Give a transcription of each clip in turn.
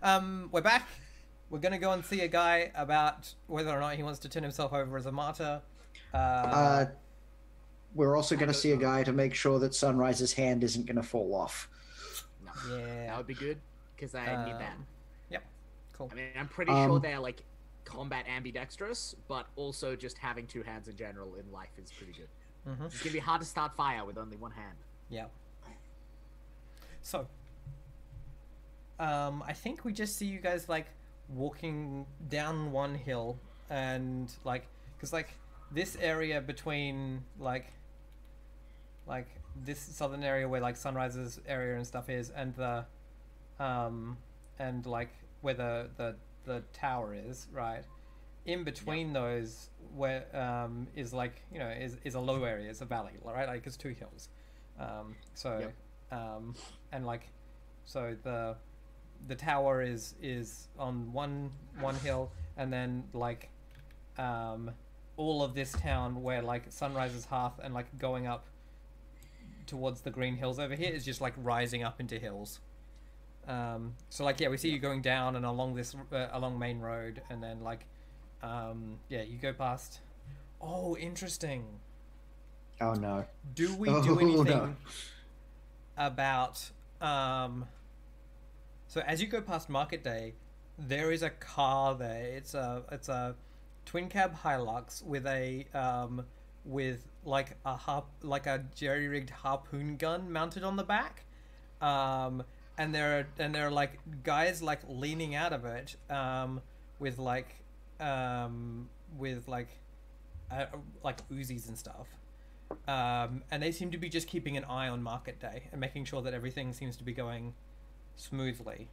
We're back. We're gonna go and see a guy about whether or not he wants to turn himself over as a martyr. Uh, Uh, we're also going And to see a oh, guy to make sure that Sunrise's hand isn't going to fall off. no, that yeah. would be good because I need that. Yep. Cool. I mean, I'm pretty sure Um, they're like combat ambidextrous, but also just having two hands in general in life is pretty good. It's gonna be hard to start fire with only one hand. Yeah. So, I think we just see you guys like walking down one hill and like, cause like this area between like this southern area where like Sunrise's area and stuff is, and like where the tower is, right? In between those, where is like is a low area, it's a valley, right? Like it's two hills, so and like so the tower is on one hill, and then like all of this town where like Sunrise's hearth and like going up towards the green hills over here is just like rising up into hills. So like yeah, we see you going down and along this along main road, and then like yeah, you go past. Oh, interesting. oh no. Do we Oh do anything no. about so as you go past Market Day, there is a car there. It's a twin cab Hilux with like like a jerry rigged harpoon gun mounted on the back. And there are like guys like leaning out of it with with like Uzis and stuff. And they seem to be just keeping an eye on Market Day and making sure that everything seems to be going smoothly.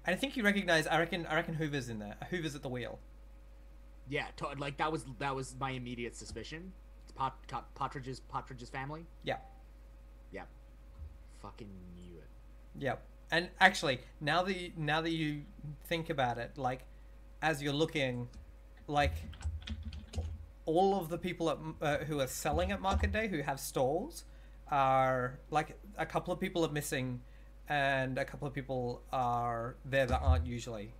And I think you recognize. I reckon Hoover's in there. Hoover's at the wheel. Yeah, like that was my immediate suspicion. It's Partridge's family. Yeah. Yep, fucking knew it. Yeah. And actually, now that you think about it, like as you're looking, like all of the people who are selling at Market Day who have stalls are like a couple of people are missing, and a couple of people are there that aren't usually.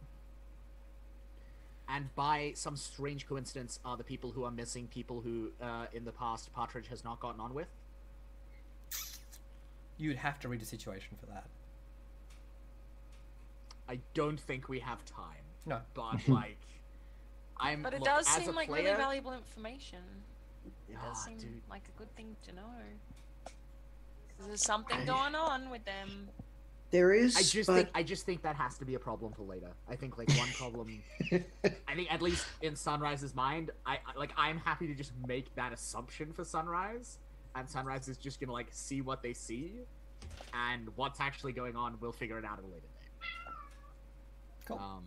And by some strange coincidence, are the people who are missing people who, in the past, Partridge has not gotten on with? You'd have to read a situation for that. I don't think we have time. No. But like, But it look, does as a seem like player, really valuable information. It does Ah, seem dude. like a good thing to know. 'Cause there's something going on with them. There is, I just think that has to be a problem for later. I think like one problem. I think at least in Sunrise's mind, I'm happy to just make that assumption for Sunrise, and Sunrise is just gonna like see what they see, and what's actually going on. We'll figure it out at a later date. Cool.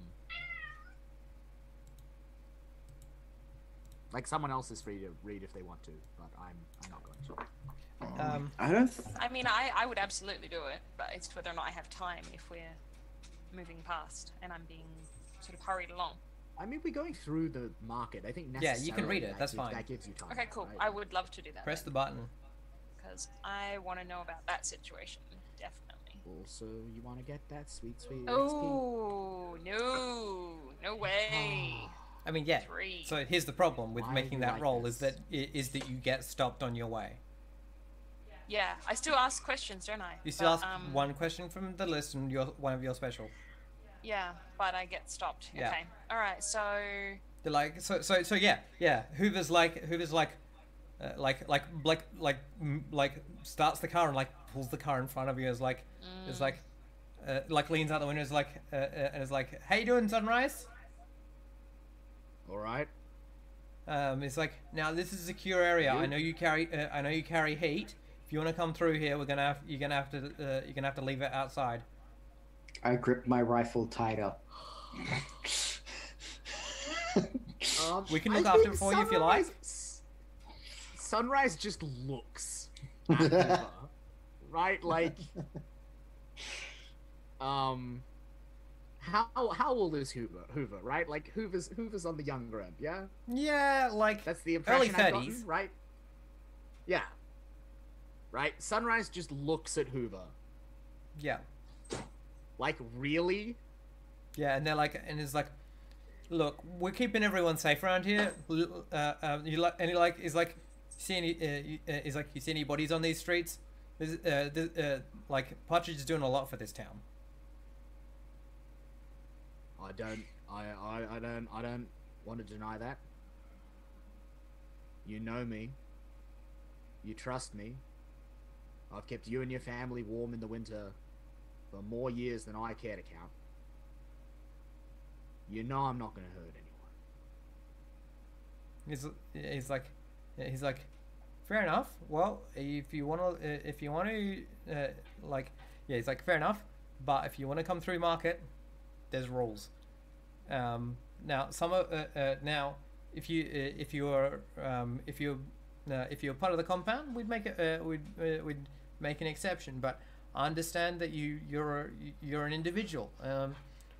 Like someone else is free to read if they want to, but I'm not going to. I don't. I mean, I would absolutely do it, but it's whether or not I have time if we're moving past and I'm being sort of hurried along. I mean, we're going through the market. I think Yeah, you can read it, that's fine. That gives you time. Okay, cool. right? I would love to do that. Press the button. Because I want to know about that situation, definitely. Also, you want to get that sweet XP. Oh, no way. I mean, yeah. 3. So here's the problem with Why making do you that like roll this? is that you get stopped on your way. Yeah, I still ask questions, don't I? You still But, ask one question from the list and one of your special. Yeah, but I get stopped. Yeah. Okay. All right. So. They're like so yeah. Hoover's like starts the car and like pulls the car in front of you. Is like leans out the window. Is like and is like, "How you doing, Sunrise?" All right. It's like, now this is a secure area. I know you carry heat. If you want to come through here, you're gonna have to leave it outside. I grip my rifle tighter. We can look I after think it for you if you like. Sunrise just looks at Hoover, right? Like, how old is Hoover, right? Like Hoover's on the younger end, yeah. Yeah, like That's the early impression I've 30s. gotten, right? Yeah. Right. Sunrise just looks at Hoover. Yeah. Like, really? Yeah, and they're like, and it's like, look, we're keeping everyone safe around here. You like, and he like, is like, see any, is like, you see any bodies on these streets? Like, Partridge is doing a lot for this town. I don't want to deny that. You know me. You trust me. I've kept you and your family warm in the winter for more years than I care to count. You know I'm not going to hurt anyone. He's like, fair enough. Well, if you want to, like, yeah, he's like, fair enough. But if you want to come through market, there's rules. Now now if you're part of the compound, we'd make it we'd make an exception. But I understand that you're an individual.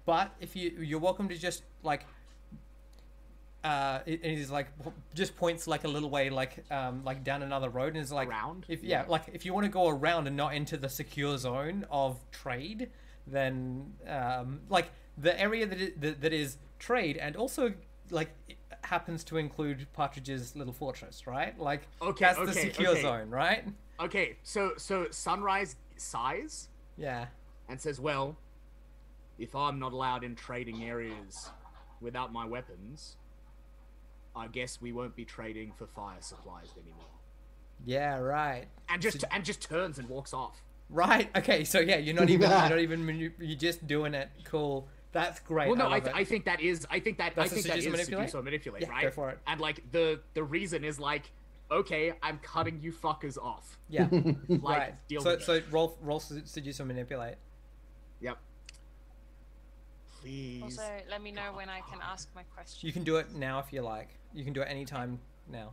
But if you're welcome to just like. It is like just points like a little way like down another road and is like Around? Like if you want to go around and not into the secure zone of trade, then like the area that is trade and also like it happens to include Partridge's little fortress, right? Like that's the secure zone, right? Okay, so Sunrise sighs Yeah. and says, well, if I'm not allowed in trading areas without my weapons, I guess we won't be trading for fire supplies anymore. Yeah, right. And just turns and walks off. Right. Okay. So yeah, you're not even you're just doing it. Cool. That's great. Well, no, I think that is seduce or manipulate, Yeah, right? go for it. And like the reason is like, okay, I'm cutting you fuckers off. Yeah. Like, Right. deal So with it. roll seduce or manipulate. Yep. Please. Also, let me know when I can ask my question. You can do it now if you like. You can do it anytime now.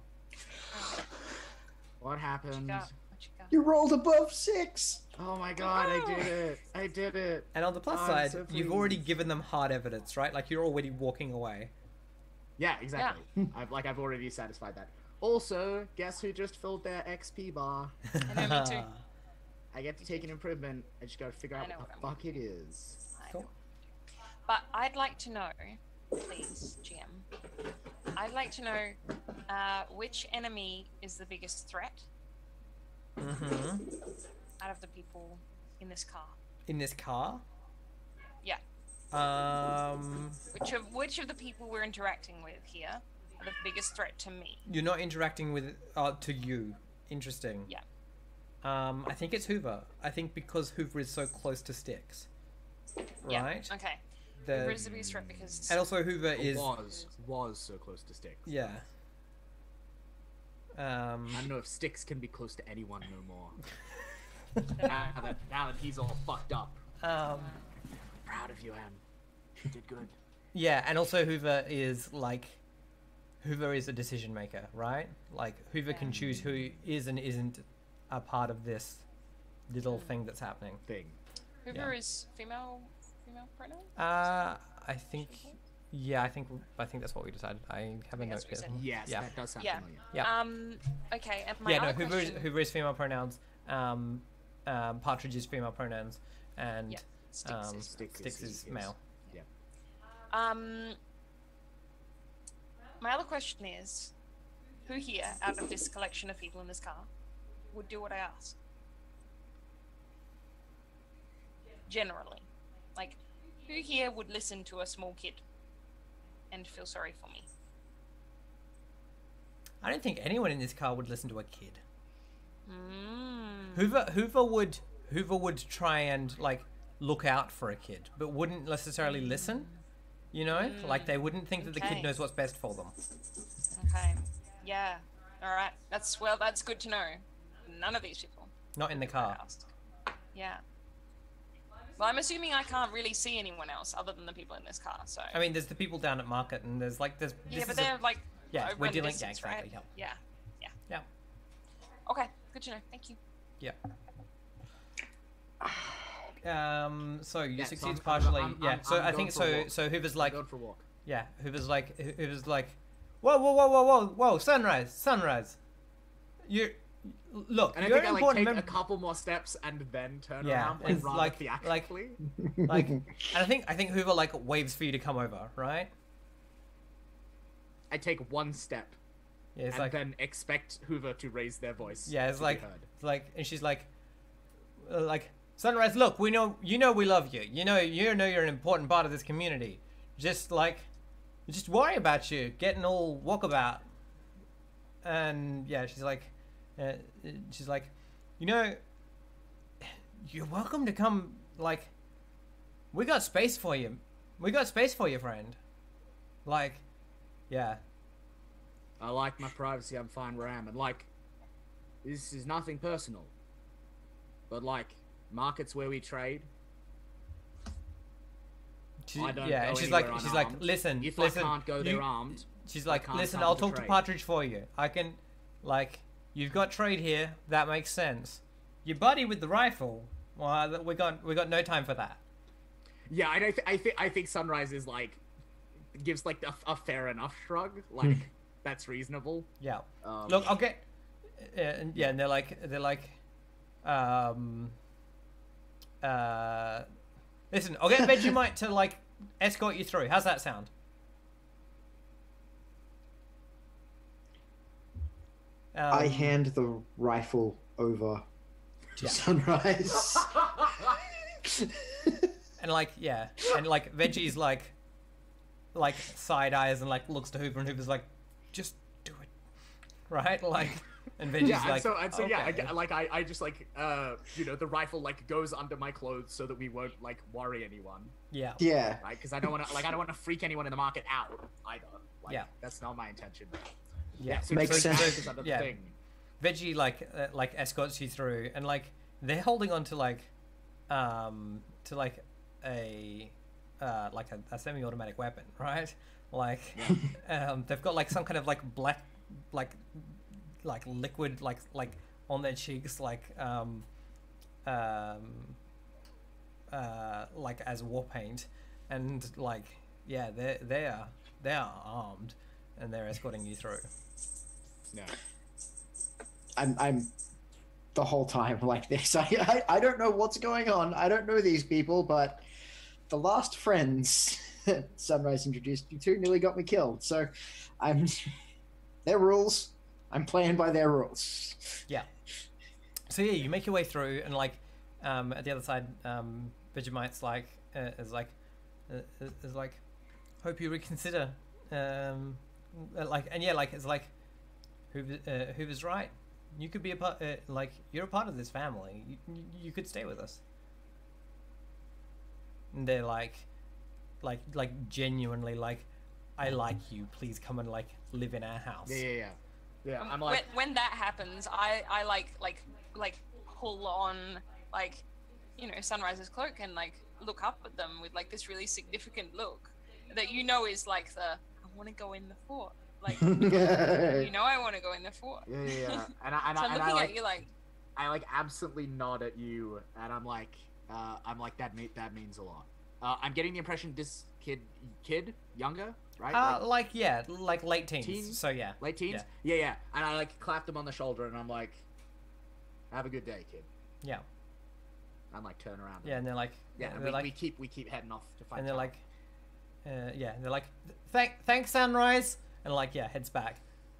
What happened? What you got? You rolled above 6. Oh my god, I did it. And on the plus I'm side, so you've already pleased. given them hard evidence, right? Like you're already walking away. Yeah, exactly. I've already satisfied that. Also, guess who just filled their XP bar? I know, me too. I get to take an improvement. I just gotta figure out I know what the what fuck it is. I Cool. know. But I'd like to know, please, GM. I'd like to know which enemy is the biggest threat Mm-hmm. out of the people in this car. In this car. Yeah. Which of the people we're interacting with here are the biggest threat to me? You're not interacting with to you. Interesting. Yeah. I think it's Hoover. I think because Hoover is so close to Styx. Yeah. Right. Okay. The- Hoover is the biggest threat because And also Hoover is Was so close to Styx. yeah. I don't know if Styx can be close to anyone no more. now that he's all fucked up. Proud of you, Anne. You did good. Yeah, and also Hoover is a decision maker, right? Like Hoover can choose who is and isn't a part of this little thing that's happening. Hoover is female pronoun. I think, yeah, I think that's what we decided. I have a think note that's what we here. Yes, Yeah. that does sound Yeah. familiar. Yeah. Okay. And my Yeah, no, other Hoover question, is female pronouns. Partridge is female pronouns, and Yeah, Styx Styx is he male. Yeah. My other question is, who here, out of this collection of people in this car, would do what I ask? Generally. Like, who here would listen to a small kid and feel sorry for me? I don't think anyone in this car would listen to a kid. Mm. Hoover would try and like look out for a kid, but wouldn't necessarily listen. You know, like they wouldn't think that the kid Okay. knows what's best for them. Okay. Yeah. All right. That's good to know. None of these people. Not in the car. Asked. Yeah. Well, I'm assuming I can't really see anyone else other than the people in this car. So. I mean, there's the people down at market, and there's. Yeah, this but is they're like. yeah, over we're in the dealing. distance, Yeah, exactly. right? Yeah. Yeah. Yeah. Okay. Good to know. Thank you. Yeah. So you Yeah, so succeeds I'm partially. going So I for think a so. walk. So Hoover's like, Going for a walk. yeah, Hoover's like, whoa, sunrise. look, And I you're think an I important take a member. couple more steps and then turn Yeah, around, like it's rather like- theatrically. Like, and I think Hoover like waves for you to come over, right? I take one step Yeah, it's and like, then expect Hoover to raise their voice. yeah, it's to like, be heard. it's like, and she's like, Sunrise, look, we know we love you. You know you're an important part of this community. Just worry about you getting all walkabout. And yeah, she's like, you know, you're welcome to come. Like, we got space for you. We got space for you, friend. Like, yeah, I like my privacy. I'm fine where I am, and like, this is nothing personal. But like, markets where we trade. I don't yeah. go And she's anywhere like, unarmed. listen, If listen. I can't go there armed, She's I like, can't listen, come I'll to talk to trade." Partridge for you. I can, like, you've got trade here. That makes sense. Your buddy with the rifle. Well, we got no time for that. yeah, I think Sunrise is like, gives like a fair enough shrug. Like, that's reasonable. Yeah. Um, Look, I'll get. And yeah, and they're like, listen, I'll get Vegemite to like escort you through. How's that sound? I hand the rifle over to Yeah. Sunrise. And like, yeah, and like Veggie's like side eyes and like looks to Hoover, and Hoover's like, just do it, right? Like, and Veggie's yeah, like, and so yeah, okay. I just like you know, the rifle like goes under my clothes so that we won't like worry anyone, Yeah. Yeah. right? Because I don't want to freak anyone in the market out either. Like, Yeah. that's not my intention. Yeah. So Makes so sense. Jack is under the Yeah. thing. Veggie like escorts you through, and like they're holding on to like a semi-automatic weapon, right? Like they've got like some kind of like black like liquid like on their cheeks like as war paint, and like yeah, they are armed, and they're escorting you through. Yeah. I'm the whole time like this. I don't know what's going on. I don't know these people, but the last friends Sunrise introduced me to nearly got me killed. So I'm their rules. I'm playing by their rules. Yeah. So yeah, you make your way through, and like at the other side, Vegemite's like is like hope you reconsider. Like, and yeah, like it's like Hoover's right. You could be a part. Like, you're a part of this family. You could stay with us. And they're like genuinely like, I like you. Please come and like live in our house. Yeah. I'm like, when that happens, I like pull on like, you know, Sunrise's cloak and like look up at them with like this really significant look that you know is like the I want to go in the fort. Like, you know, I want to go in the fort. yeah. And So I'm looking at you like, I like absolutely nod at you, and I'm like that means a lot. I'm getting the impression this kid younger, right? Like yeah, like late teens. Teens? So yeah. Late teens. Yeah. And I like clapped him on the shoulder, and I'm like, "Have a good day, kid." Yeah. I'm like turn around. Yeah, and they're like, Yeah. they're like, we keep heading off to fight. and they're Tower. like, yeah, and they're like, thanks, Sunrise, and like, yeah, heads back,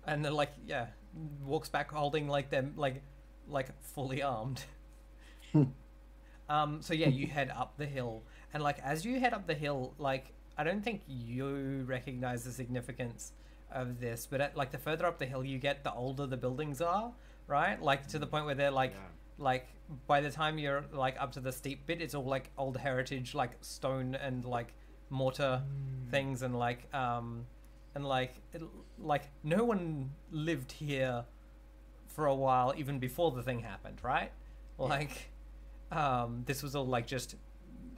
and they're like, yeah, walks back holding like them like fully armed. So yeah, you head up the hill, and like as you head up the hill, like I don't think you recognize the significance of this, but like the further up the hill you get, the older the buildings are, right? Like to the point where they're like. Yeah. Like by the time you're like up to the steep bit, it's all like old heritage, like stone and like mortar things, and like no one lived here for a while even before the thing happened, right? Like this was all like just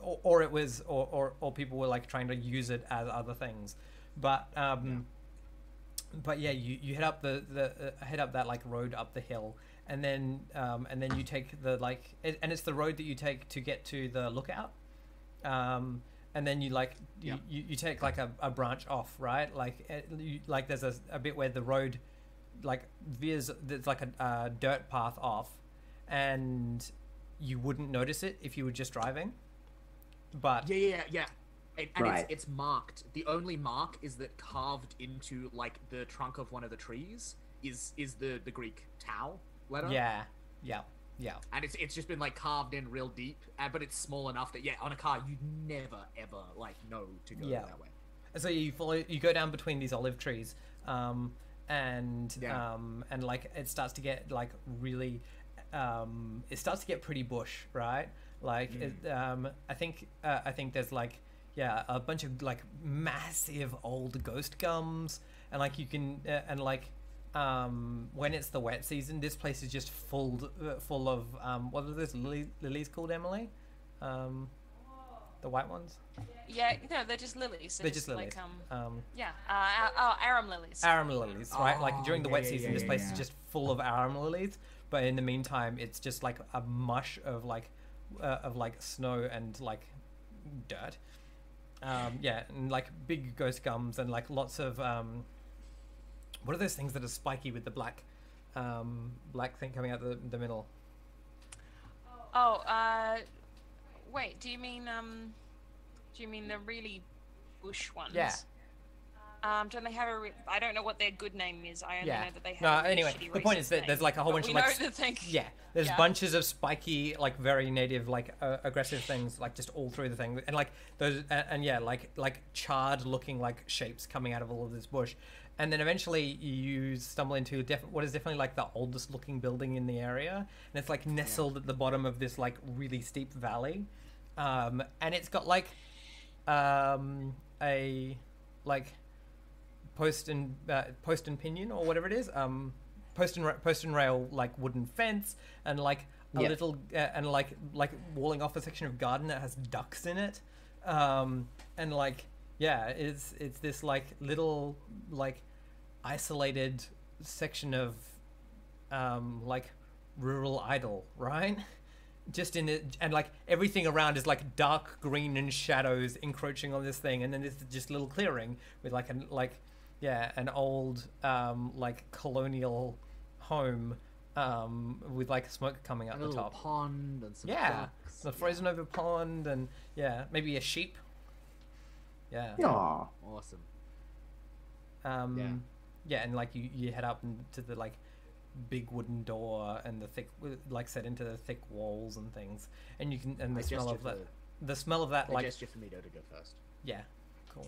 or it was or people were like trying to use it as other things, but but yeah, you head up head up that like road up the hill, and then you take the like and it's the road that you take to get to the lookout, and then you like you take like a branch off, right? Like there's a bit where the road veers. There's like a dirt path off, and you wouldn't notice it if you were just driving. But Yeah. And Right. it's marked. The only mark is that carved into like the trunk of one of the trees is the Greek tau letter. yeah. And it's just been like carved in real deep, but it's small enough that on a car you'd never ever like know to go Yeah. that way. And so you go down between these olive trees, and like it starts to get like really, it starts to get pretty bush, right? Like I think there's like a bunch of like massive old ghost gums, and like you can and like when it's the wet season, this place is just full of what are those lilies called, Emily? The white ones? Yeah, no, they're just lilies. They're just lilies. Like, arum lilies. Arum lilies, right? Like during the wet yeah, season, yeah, this place yeah. is just full of arum lilies. But in the meantime, it's just like a mush of like snow and like dirt. And like big ghost gums and like lots of what are those things that are spiky with the black thing coming out the middle? Oh, wait. Do you mean the really bush ones? Yeah. Don't they have I don't know what their good name is. I only know that they have. No, a really anyway, shitty the point is racist that name. there's like a whole But bunch we of like know the thing. there's Yeah. bunches of spiky, like very native, like aggressive things, like just all through the thing, and like those, like charred looking like shapes coming out of all of this bush, and then eventually you stumble into what is definitely like the oldest looking building in the area, and it's like nestled at the bottom of this like really steep valley, and it's got like a like post and pinion or whatever it is, post and rail like wooden fence, and like a little and like walling off a section of garden that has ducks in it, and like it's this like little like isolated section of like rural idyll, right? Just in it, and like everything around is like dark green and shadows encroaching on this thing, and then there's just a little clearing with like an old like colonial home with like smoke coming out A the little top. pond and some Yeah, ducks. the frozen over pond, and maybe a sheep. Yeah. Aw. Awesome. And like you head up into the like big wooden door and the thick, like set into the thick walls and things, and you can the smell of that. The smell of that, I like, gesture for Mito to go first. yeah, cool.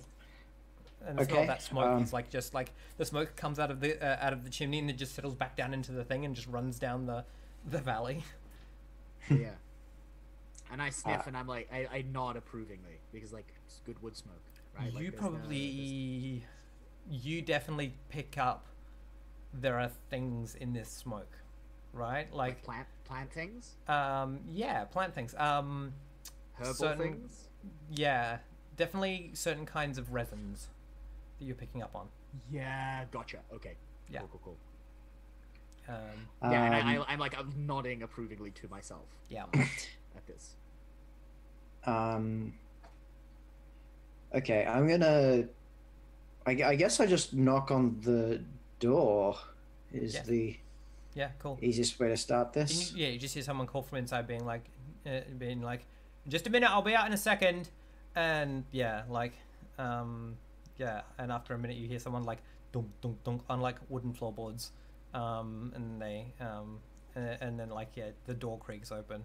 And the smell of that smoke is like just like the smoke comes out of the chimney and it just settles back down into the thing and just runs down the valley. Yeah. And I sniff and I'm like, I nod approvingly because like it's good wood smoke, right? Like, You definitely pick up there are things in this smoke, right? like plant things, plant things. herbal things. Yeah, definitely certain kinds of resins that you're picking up on. Yeah, gotcha. Okay. Yeah. Cool. Um, Yeah, and I'm nodding approvingly to myself. Yeah. At this. Okay, I'm gonna. I guess I just knock on the door. Is the yeah, cool. easiest way to start this? You just hear someone call from inside, being like, just a minute, I'll be out in a second, and and after a minute, you hear someone like dunk dunk dunk on like wooden floorboards, and they and then the door creaks open,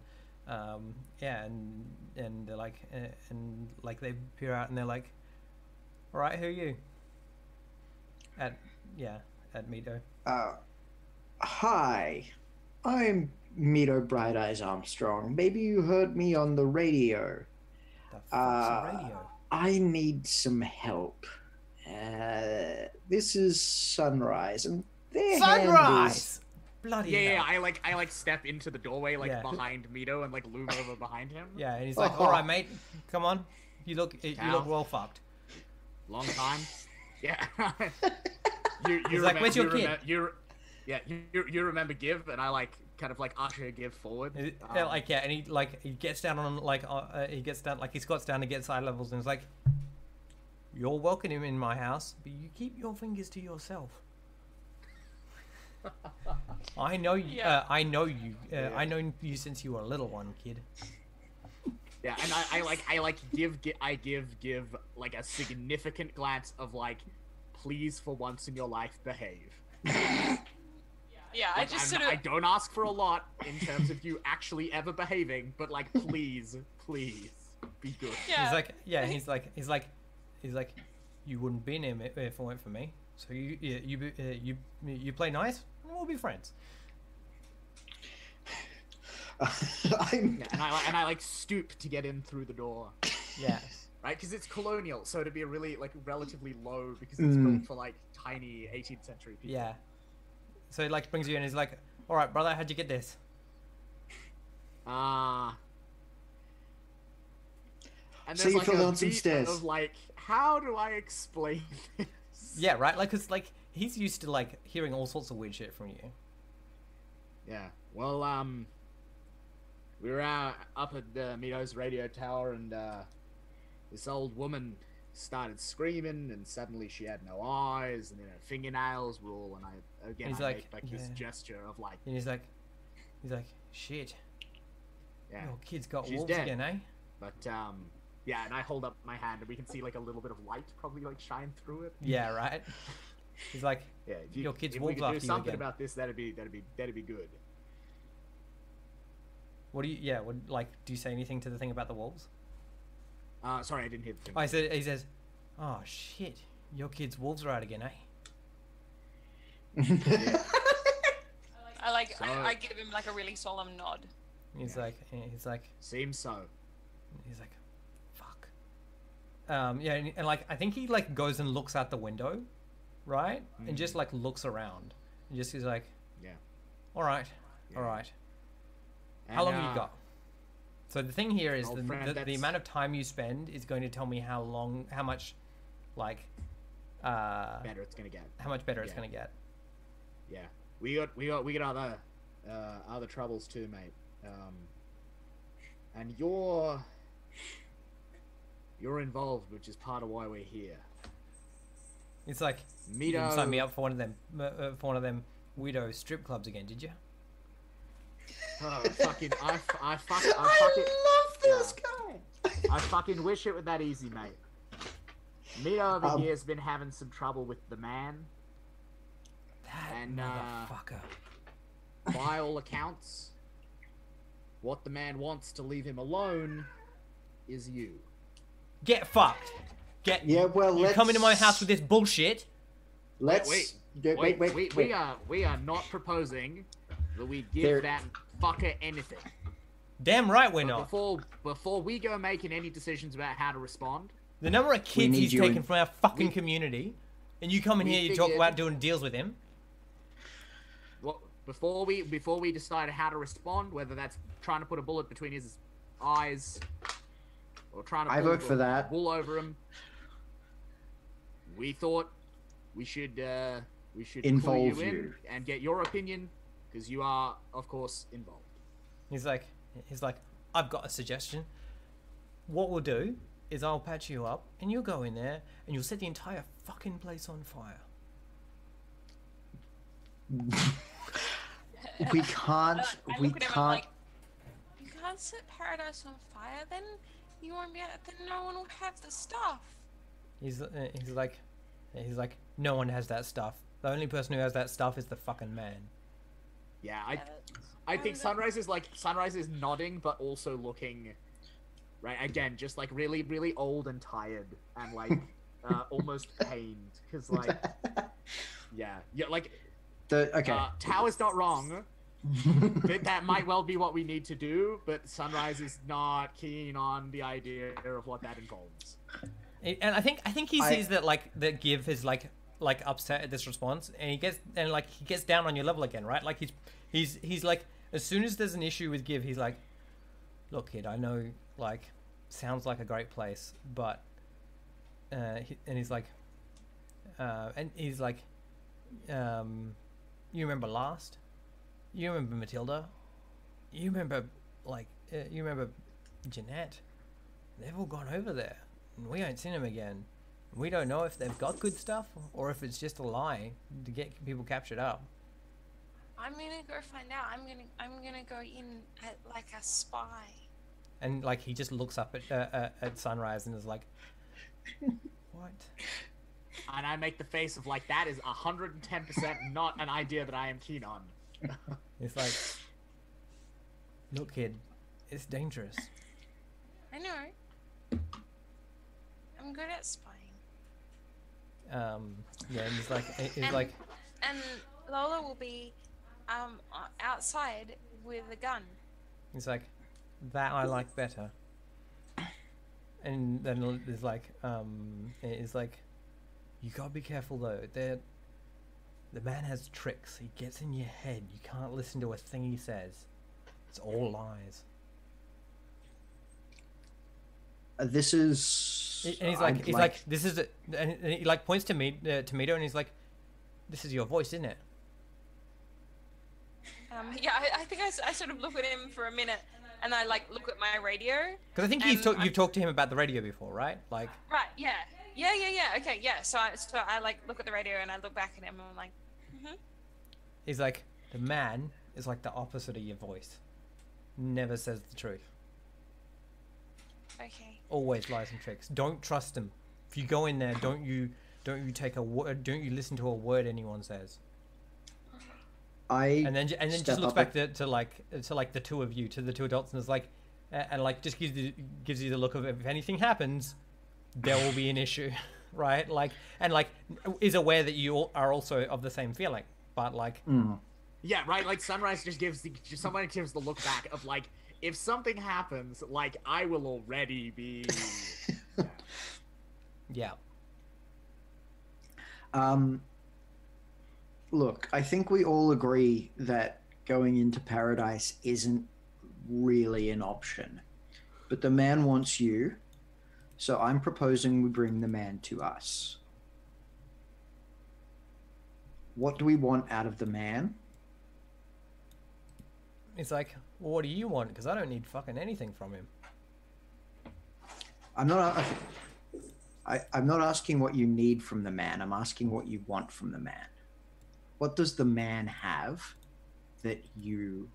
and they're like, and like they peer out and they're like, all right, who are you? At Mito. Hi, I'm Mito Bright Eyes Armstrong. Maybe you heard me on the radio. The fuck's a radio? I need some help. This is Sunrise, and their hand Sunrise! Bloody Yeah, hell. I like step into the doorway Yeah. behind Mito and like loom over behind him. Yeah, and he's like, all right, mate, come on. You look Cal. well fucked. Long time. Yeah. you He's like, remem- "Where's your you kid?" You remember Give, and I like kind of like usher Give forward. And he gets down on he squats down to get eye levels and is like, you're welcome in my house, but you keep your fingers to yourself. I know you. Yeah. I know you. I know you since you were a little one, kid. Yeah, and I give like a significant glance of like, please for once in your life behave. Yeah, I just sort of. I don't ask for a lot in terms of you actually ever behaving, but like, please be good. Yeah. He's like, you wouldn't be near me if it weren't for me. So you play nice, and we'll be friends. I'm... Yeah, and I like stoop to get in through the door. Yeah. Right, because it's colonial, so it'd be a really like relatively low because it's built for like tiny 18th century people. Yeah. So he like brings you in. He's like, "All right, brother, how'd you get this?" And So there's you like fell a down some beat stairs. of like, how do I explain this? Yeah, right. Like, cause like he's used to like hearing all sorts of weird shit from you. Yeah. Well, we were up at Mito's radio tower, and this old woman started screaming, and suddenly she had no eyes, and then her fingernails were all. And He's I like, make this gesture of like, And he's like, shit. yeah, Your kid's got she's wolves dead. again, eh? But yeah, and I hold up my hand, and we can see like a little bit of light probably like shine through it. Yeah, right. He's like, Yeah, your kid's if we wolves could after do you something again. about this, that'd be good. What do you? Yeah. Like, do you say anything to the thing about the wolves? Sorry, I didn't hear the thing. Oh, he says, oh shit, your kid's wolves are out again, eh? I give him like a really solemn nod. He's like, Seems so. fuck. Yeah, and like I think he like goes and looks out the window, right, and just like looks around, and just is like, Yeah. all right. And, How long have you got? So the thing here is old friend, the that's- amount of time you spend is going to tell me how much, like, better it's gonna get. how much better it's Yeah. going to get. Yeah, we got other troubles too, mate. And you're involved, which is part of why we're here. It's like, you didn't sign me up for one of them widow strip clubs again, did you? Oh, fucking, I love this guy. I fucking wish it were that easy, mate. Mito over here has been having some trouble with the man. That And, motherfucker. By all accounts, what the man wants to leave him alone is you. Get fucked. Yeah, well, You come into my house with this bullshit. Let's Wait. wait. We are not proposing that we give There- that fucker anything. Damn right we're But not. before we go making any decisions about how to respond, The number of kids need he's you taken in- from our fucking we- community, and you come in we here, you talk figured- about doing deals with him. well, before we decide how to respond, whether that's trying to put a bullet between his eyes or trying to I pull vote for that. wool over him, we thought we should clue Involve you in you. and get your opinion because you are, of course, involved. He's like, I've got a suggestion. What we'll do is I'll patch you up, and you'll go in there, and you'll set the entire fucking place on fire. We can't. I We look at him, I'm can't. like, you can't set paradise on fire, then you won't be. Then no one will have the stuff. He's like, no one has that stuff. The only person who has that stuff is the fucking man. Yeah, I think Sunrise is nodding, but also looking, right, again, just like really, really old and tired and like almost pained because like, yeah, like Okay. Tao is not wrong. That might well be what we need to do, but Sunrise is not keen on the idea of what that involves. And I think he sees that like that Give is like upset at this response, and he gets down on your level again, right? Like he's like, as soon as there's an issue with Give, he's like, look, kid, I know like sounds like a great place, but he's like, you remember last? You remember Matilda? You remember Jeanette? They've all gone over there, and we ain't seen them again. We don't know if they've got good stuff or if it's just a lie to get people captured up. I'm gonna go find out. I'm gonna go in at like a spy. And like he just looks up at Sunrise and is like, "What?" And I make the face of like, that is 110% not an idea that I am keen on. It's like, "Look, kid, it's dangerous." I know. I'm good at spying. Yeah, and he's like, And Lola will be outside with a gun. he's like, "That I like better." And then there's like, it's like, "You gotta be careful though. The man has tricks. He gets in your head. You can't listen to a thing he says. It's all lies." This is. And he's like, "This is," and he like points to me, to Mito, and he's like, "This is your voice, isn't it?" Yeah, I think I sort of look at him for a minute, and I like look at my radio. Because I think you've talked to him about the radio before, right? Like. Right. Yeah. Okay. Yeah. So I like look at the radio and I look back at him and I'm like, He's like, "The man is like the opposite of your voice. Never says the truth. okay. Always lies and tricks. Don't trust him. If you go in there, don't you take a word. Don't you listen to a word anyone says." And then just looks back to like the two of you, to the two adults, and is like, and like just gives you the look of, if anything happens, there will be an issue, right? Like, and like is aware that you all are also of the same feeling, but like. Yeah, right. Like Sunrise just gives the look back of like, if something happens, like I will already be. Yeah. Look, I think we all agree that going into paradise isn't really an option. But the man wants you, so I'm proposing we bring the man to us. What do we want out of the man? It's like, "Well, what do you want? Because I don't need fucking anything from him." I'm not asking what you need from the man. I'm asking what you want from the man. What does the man have that you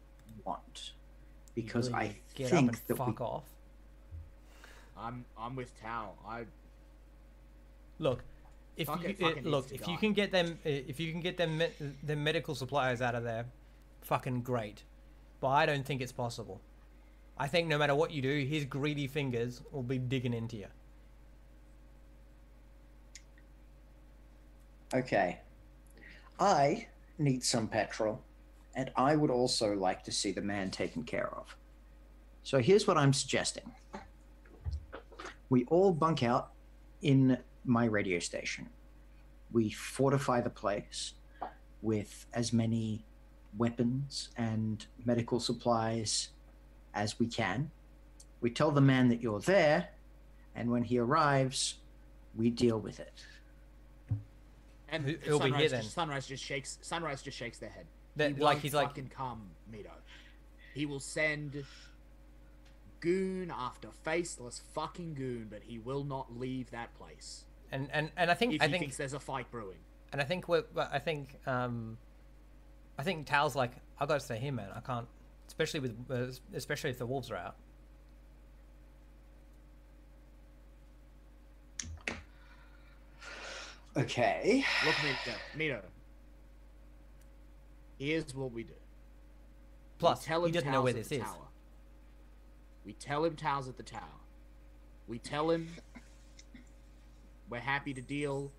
want? Because Really I get think up and that fuck off. I'm with Tao. Look, if Fucking you needs look, to if go. you can get them them medical supplies out of there, fucking great. But I don't think it's possible. I think no matter what you do, his greedy fingers will be digging into you. Okay. I need some petrol, and I would also like to see the man taken care of. So here's what I'm suggesting. We all bunk out in my radio station. We fortify the place with as many weapons and medical supplies as we can. We tell the man that you're there, and when he arrives, we deal with it. And Who'll be here then? Sunrise just shakes their head. He's like, fucking come, Mito. He will send goon after faceless fucking goon, but he will not leave that place. and I think If he thinks there's a fight brewing. and I think I think Tal's like, "I gotta stay here, man. I can't, especially if the wolves are out." Okay. Look, Mito. Here's what we do. Plus, tell he him doesn't know where Tao's at this the is. tower. We tell him Tao's at the tower. We tell him we're happy to deal.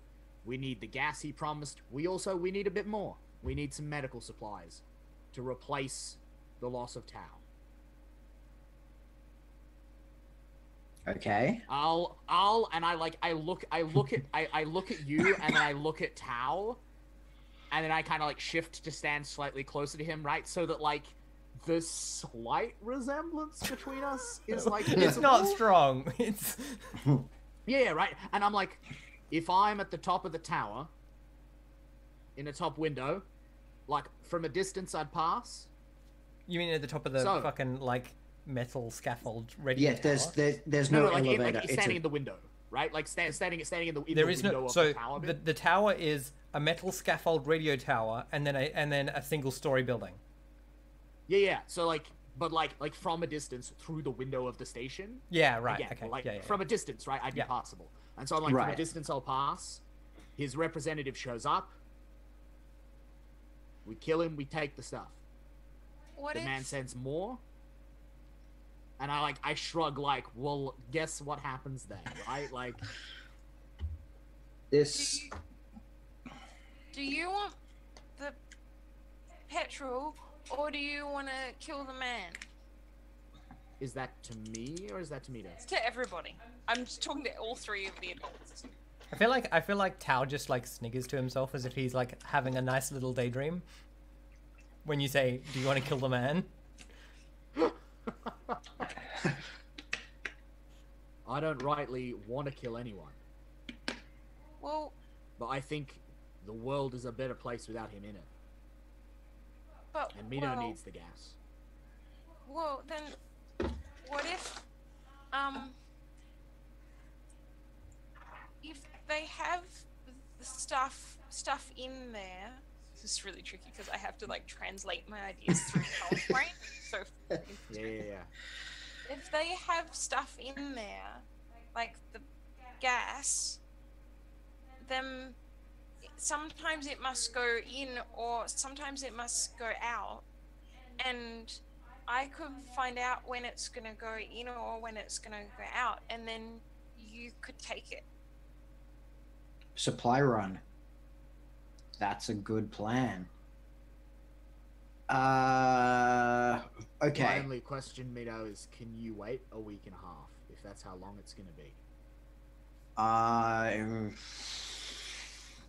We need the gas he promised. We need a bit more. We need some medical supplies to replace the loss of Tao. Okay. I look at you, and then I look at Tao, and then I kind of like shift to stand slightly closer to him, right? So that like the slight resemblance between us is like It's not visible. strong. It's Yeah, right. And I'm like, if I'm at the top of the tower, in a top window, like from a distance I'd pass. You mean at the top of the fucking like metal scaffold radio Yeah, tower? there's no like, elevator. like It's standing a- in the window. right? Like standing in the There the is window no. of So the tower bit. the tower is a metal scaffold radio tower, and then a single story building. Yeah. So but from a distance through the window of the station. Yeah. Right. Again, Okay. like Yeah. Yeah. from a distance, right? I'd be Yeah. passable. And so I'm like, from a Right. distance, I'll pass. His representative shows up. We kill him. We take the stuff. What The if man sends more. And I shrug like, well, guess what happens then, right? Like, This. do you want the petrol or do you want to kill the man? is that to me or is that to Mito? It's to everybody. I'm just talking to all three of the adults. I feel like Tao just like sniggers to himself as if he's like having a nice little daydream. When you say, "Do you want to kill the man?" I don't rightly want to kill anyone, Well, but I think the world is a better place without him in it. but And Mito needs the gas. Well, then, what if they have the stuff in there? This is really tricky because I have to like translate my ideas through PowerPoint. So Yeah. if they have stuff in there, like the gas, then sometimes it must go in or sometimes it must go out. And I could find out when it's going to go in or when it's going to go out, and then you could take it. Supply run. That's a good plan. Okay. My only question, Mito, is can you wait a week and a half if that's how long it's going to be?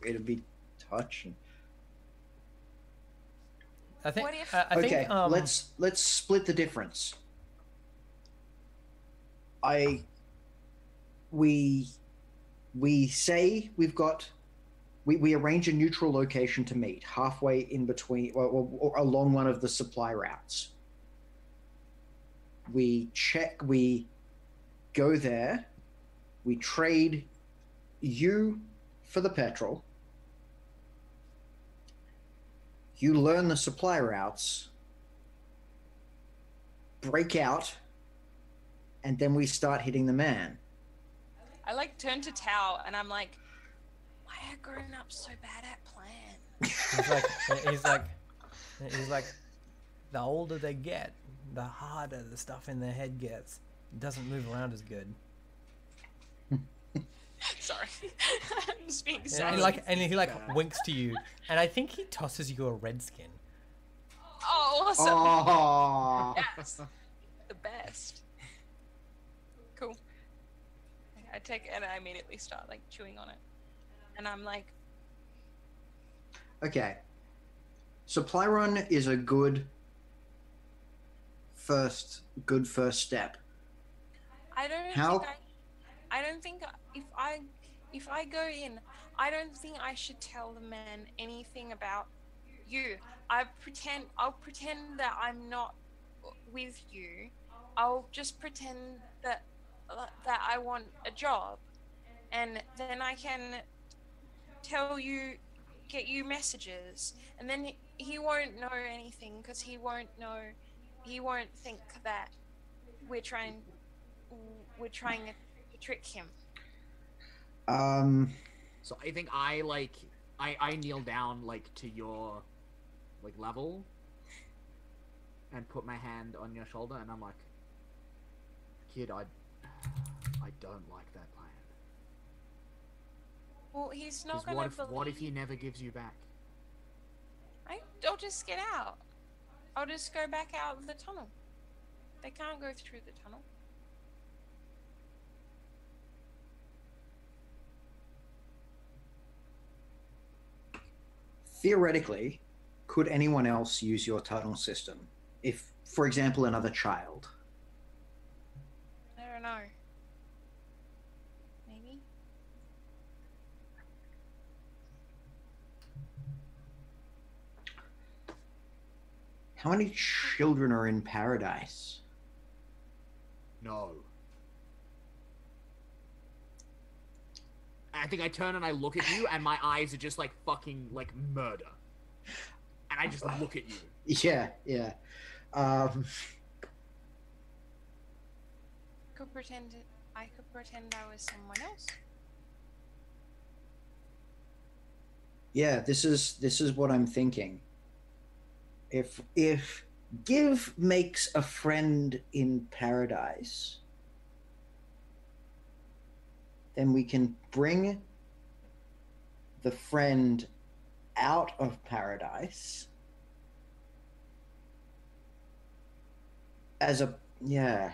It'll be touching. I think. What if- I Okay, think. let's split the difference. We say we've got. We arrange a neutral location to meet halfway in between or along one of the supply routes. We go there, we trade you for the petrol, you learn the supply routes, break out, and then we start hitting the man. I like turn to Tao and I'm like, why are grown-ups so bad at plan? He's like, the older they get, the harder the stuff in their head gets. It doesn't move around as good. Sorry. I'm just being And sad. he winks to you, and I think he tosses you a red skin. Oh, awesome. Oh, Yes. The best. Cool. I take it and I immediately start like chewing on it. And I'm like, okay. Supply run is a good first step. I don't How- think I don't think if I go in, I don't think I should tell the man anything about you. I'll pretend that I'm not with you. I'll just pretend that I want a job, and then I can tell you, get you messages, and then he won't know anything because he won't think that we're trying to trick him. So I think I kneel down like to your like level and put my hand on your shoulder and I'm like, kid, I don't like that plan. Well, he's not 'Cause gonna believe. what if he never gives you back? I'll just get out. I'll just go back out of the tunnel. They can't go through the tunnel. Theoretically, could anyone else use your tunnel system? If, for example, another child. I don't know. Maybe. How many children are in paradise? No. I think I turn and I look at you, and my eyes are just like fucking like murder. And I just look at you. Yeah, yeah. I could pretend I was someone else. Yeah, this is what I'm thinking. If Give makes a friend in paradise, then we can bring the friend out of paradise as a yeah.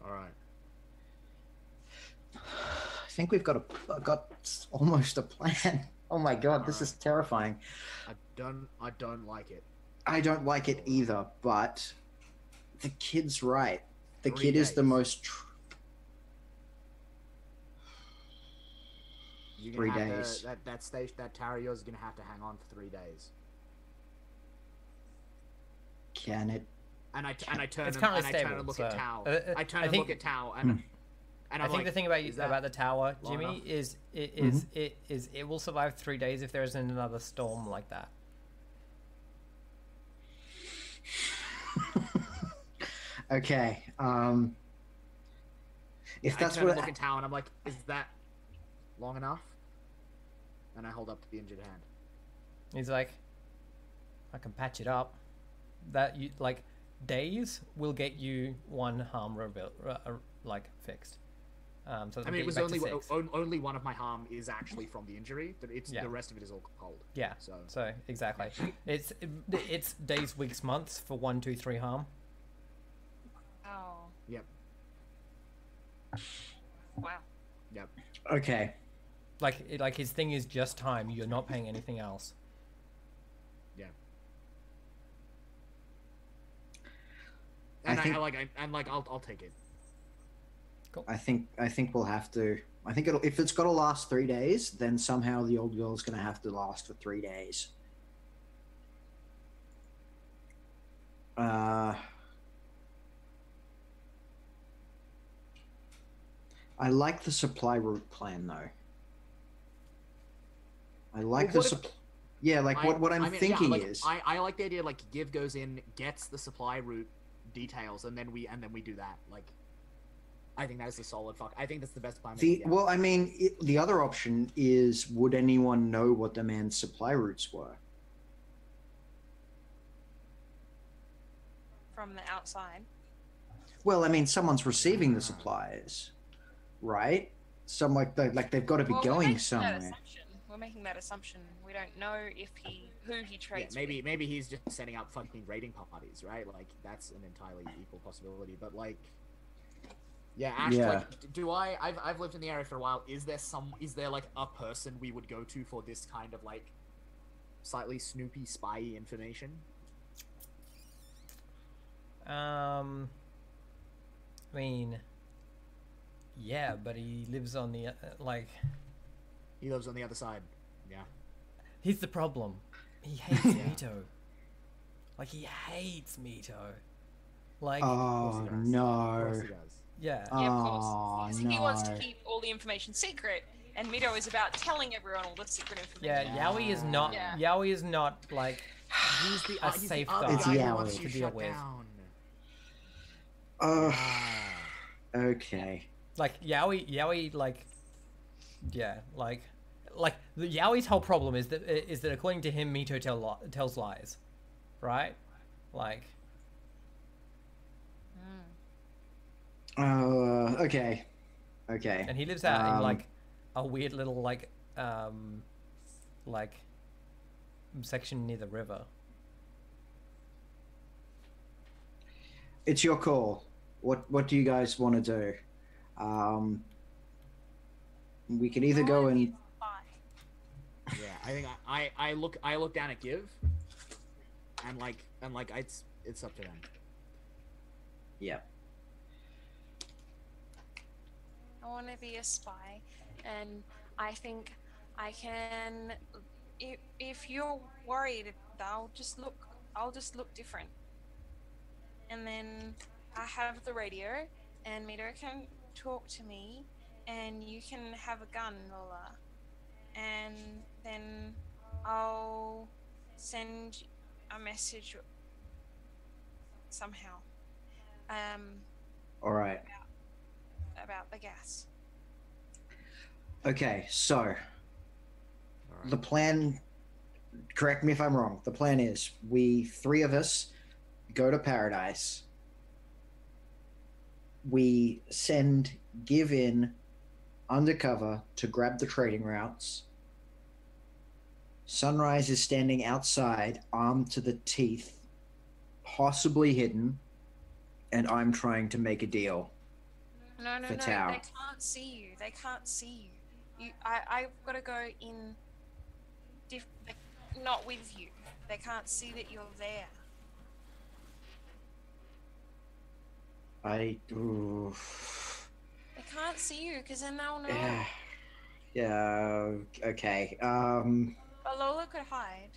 All right. I think we've got almost a plan. Oh my god, this is terrifying. I don't like it. I don't like it either, but the kid's right. The 3 kid is the days. most. You're 3 gonna have days. To, that station, that tower of yours is gonna have to hang on for 3 days. Can it? And I turn It's and, currently and I turn stable, and look so, at Tao. I I think- look at Tao and I I'm think like, the thing about is that about the tower, long Jimmy, enough? is it will survive 3 days if there isn't another storm like that. Okay. If that's I turn what and look at Tao and I'm like, is that long enough? And I hold up the injured hand. He's like, I can patch it up. That you like days will get you one harm rebuilt, like fixed. So I it'll mean, get it was you back to 6. only one of my harm is actually from the injury, but it's Yeah. the rest of it is all cold. Yeah. So exactly, it's days, weeks, months for 1, 2, 3 harm. Oh, Yep. wow. Yep. okay. Like his thing is just time. You're not paying anything else. Yeah. I And think- I'll take it. I think we'll have to. I think if it's got to last 3 days, then somehow the old girl's going to have to last for 3 days. I like the supply route plan though. I like Well, the what if- supply. Yeah, like what I'm I mean, thinking like, is. I like the idea like Give goes in, gets the supply route details, and then we do that. Like, I think that is a solid fuck. I think that's the best plan. Well, I mean, the other option is: would anyone know what the man's supply routes were? From the outside. Well, I mean, someone's receiving the supplies, right? Some like they've got to be Well, going somewhere. We're making that assumption. We don't know who he Yeah, trades maybe he's just setting up fucking raiding parties, right? Like that's an entirely equal possibility. But like, yeah, Ash, Yeah. like, I've lived in the area for a while. Is there like a person we would go to for this kind of like slightly snoopy, spy information? I mean, yeah, but he lives on the like. He lives on the other side. Yeah. Here's the problem. He hates Mito. Like he hates Mito. Like Oh Of course no! he does. yeah. Yeah, of Oh course. He wants to no! keep all the information secret, and Mito is about telling everyone all the secret Yeah, information. Yaoi is not. Yeah. Yaoi is not like He's the a he's safe the other guy It's guy who Yaoi. wants you to deal shut with. down. Okay. like Yaoi like yeah like the Yaoi's whole problem is that according to him Mito tells lies, right? Like Okay. Okay. and he lives out in like a weird little like section near the river. It's your call. What do you guys want to do? We can either go and Yeah, I think I look down at Give, and it's up to them. yeah. I want to be a spy, and I think I can. If you're worried, I'll just look different. And then I have the radio, and Mito can talk to me, and you can have a gun, Lola, and then I'll send a message somehow All right. about the gas. Okay, so All right. the plan, correct me if I'm wrong, the plan is we three of us go to Paradise. We send Give In undercover to grab the trading routes. Sunrise is standing outside, armed to the teeth, possibly hidden, and I'm trying to make a deal. No, For they Tao. can't see you. They can't see you. I've got to go in, like, not with you. They can't see that you're there. Ooh. They can't see you because then they'll know. Yeah. Yeah. Okay. But Lola could hide.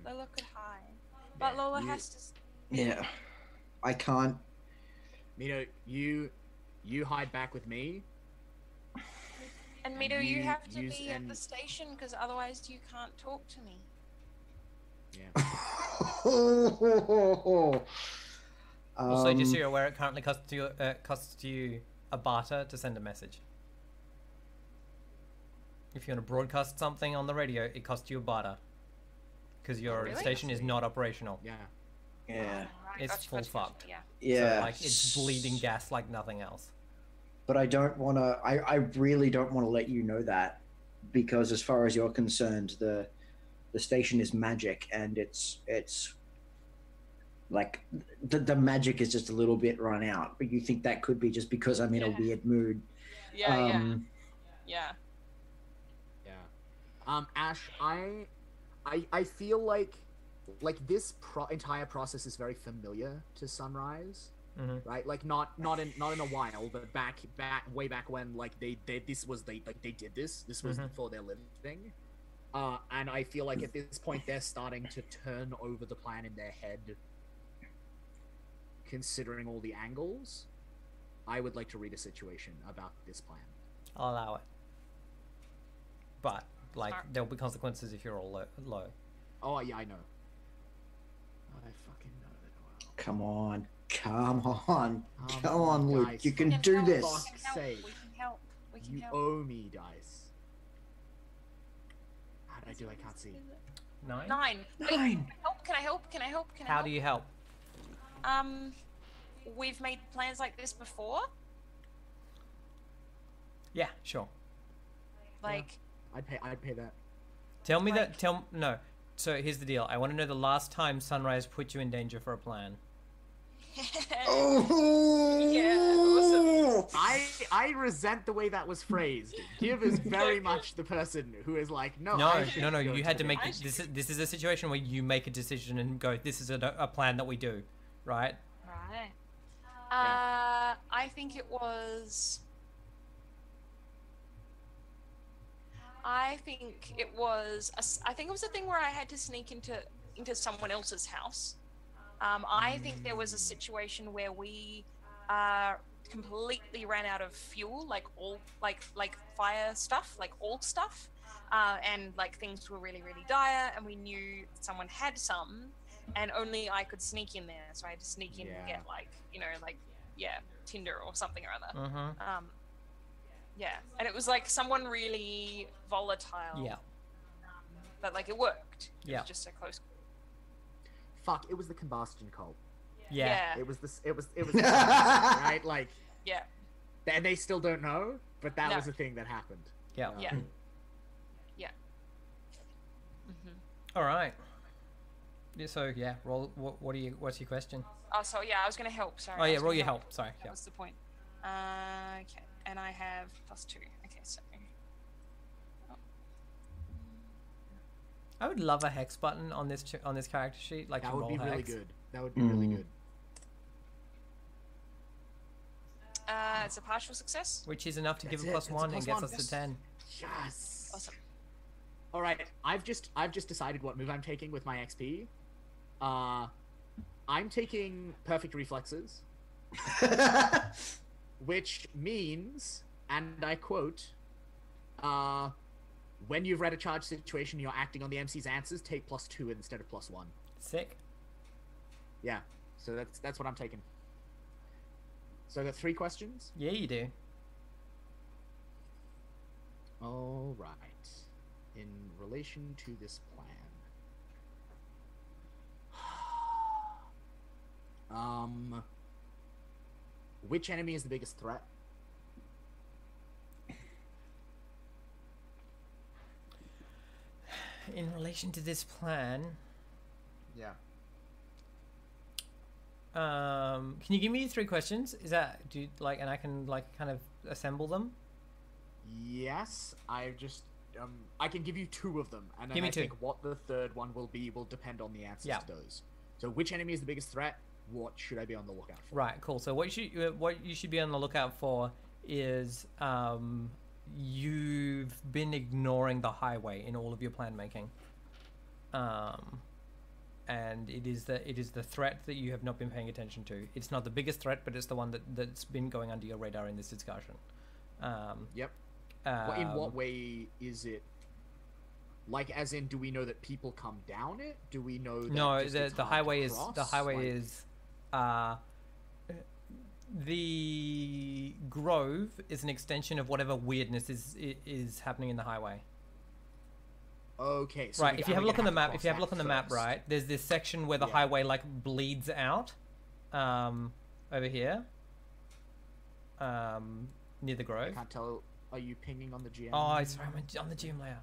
Lola could hide. But Yeah, Lola you- has to. Yeah. I can't. Mito, you hide back with me. And Mito, you you have to use be at the and- station because otherwise you can't talk to me. Yeah. Also, just so Um, you're aware, it currently costs you a barter to send a message. If you want to broadcast something on the radio, it costs you a barter. Because your really? station is not operational. Yeah. yeah. Right, It's gotcha, full gotcha, fucked. Yeah. Yeah. So, like, it's bleeding gas like nothing else. But I don't want to. I really don't want to let you know that, because as far as you're concerned, the station is magic, and it's like the magic is just a little bit run out. But you think that could be just because I'm in a Yeah. weird mood. Yeah, yeah. Ash, I feel like this entire process is very familiar to Sunrise, right? Like not in a while, but way back when, like they did this was they did this was for their living, and I feel like at this point they're starting to turn over the plan in their head, considering all the angles. I would like to read a situation about this plan. I'll allow it. But, like, Smart. there'll be consequences if you're all low. Oh yeah, I know. I fucking know that well. Come on, come on, Come come on, on, Luke. guys. You can We do help, this. We Fuck's can help. sake. We can help. We can You help. owe me dice. How do I do? I can't see. 9? 9. Wait, Nine. Can I help? Can I help? Can I How help? do you help? We've made plans like this before. Yeah, sure. Like, I'd pay that. Tell me Like- no. So here's the deal. I want to know the last time Sunrise put you in danger for a plan. Oh. Yeah, I resent the way that was phrased. Give is very much the person who is like, no, No, I should no. go You had to the- make I this. This is a situation where you make a decision and go. This is a plan that we do, right? right. I think it was. I think it was a thing where I had to sneak into someone else's house. I think there was a situation where we completely ran out of fuel, like all like fire stuff, like old stuff, and like things were really dire, and we knew someone had some, and only I could sneak in there, so I had to sneak in and Yeah. get Tinder or something or other. Mm-hmm. Yeah, and it was like someone really volatile. Yeah. But like it worked. It Yeah. was just a close. Fuck, it was the combustion cult. Yeah. It was right? Like, Yeah. and they still don't know, but that No. was a thing that happened. Yeah. Um, Yeah. Yeah. Mhm. All right. Yeah, so yeah, roll. What's your question? Oh, so yeah, I was gonna help. Sorry. Oh I yeah, was roll gonna your help. Sorry. That Yeah. was the point. Okay, and I have +2. Okay, so. I would love a hex button on this character sheet, like that to would roll be really hex. good. That would be really Mm. good. It's a partial success. Which is enough to give That's a it, plus it's a 1 and plus gets one. us to Yes. 10. Yes. Awesome. All right, I've just decided what move I'm taking with my XP. I'm taking perfect reflexes. Which means, and I quote, when you've read a charge situation, you're acting on the MC's answers, take +2 instead of +1. Sick. Yeah, so that's what I'm taking. So I got 3 questions. Yeah, you do. All right. In relation to this plan, which enemy is the biggest threat? In relation to this plan, Yeah. can you give me 3 questions? Is that do you, like, and I can like kind of assemble them? Yes, I just I can give you 2 of them, and then Give me I 2. think what the third one will be will depend on the answers Yeah. to those. So, which enemy is the biggest threat? What should I be on the lookout for? Right, cool. So what you should be on the lookout for is you've been ignoring the highway in all of your plan making. And it is the threat that you have not been paying attention to. It's not the biggest threat, but it's the one that's been going under your radar in this discussion. Yep. In what way is it? Like, as in, do we know that people come down it? Do we know that No, just it's the hard to highway is cross? the highway Like, is the grove is an extension of whatever weirdness is happening in the highway. Okay. So Right. If you have a look on the map, cross if you have a look on the map, first. right, there's this section where the Yeah. highway like bleeds out, over here, near the I grove. can't tell. Are you pinging on the GM? Oh, sorry, I'm on the gym layer.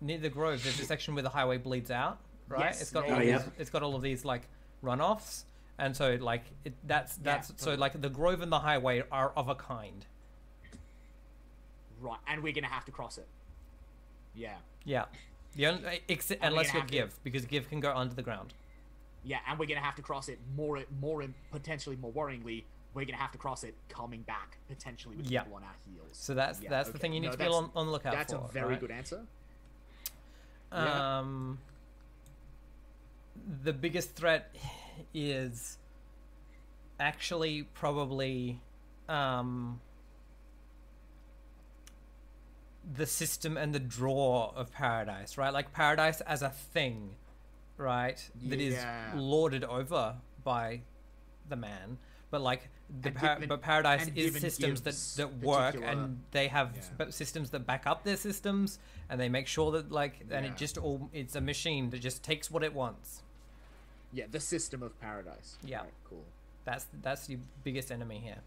Near the grove, there's a section where the highway bleeds out, right? Yes, It's got yeah, all yeah. these, it's got all of these like runoffs, and so like that's so totally. like the grove and the highway are of a kind. Right, and we're gonna have to cross it. Yeah. Yeah, the only unless gonna you're have to- Give, because Give can go under the ground. Yeah, and we're gonna have to cross it potentially more worryingly. We're gonna have to cross it coming back potentially with Yeah. people on our heels. So that's the okay. thing you need No, to be that's- on the lookout That's for. a very right? good answer. Yeah. The biggest threat is actually probably the system and the draw of paradise, right? Like paradise as a thing, right? That is Yeah. lorded over by the man, but like And given- but paradise and is given systems Gibbs' that work, particular- and they have Yeah. systems that back up their systems, and they make sure that like, and Yeah. it just all it's a machine that just takes what it wants. Yeah, the system of paradise. Yeah. Right, cool. That's your biggest enemy here.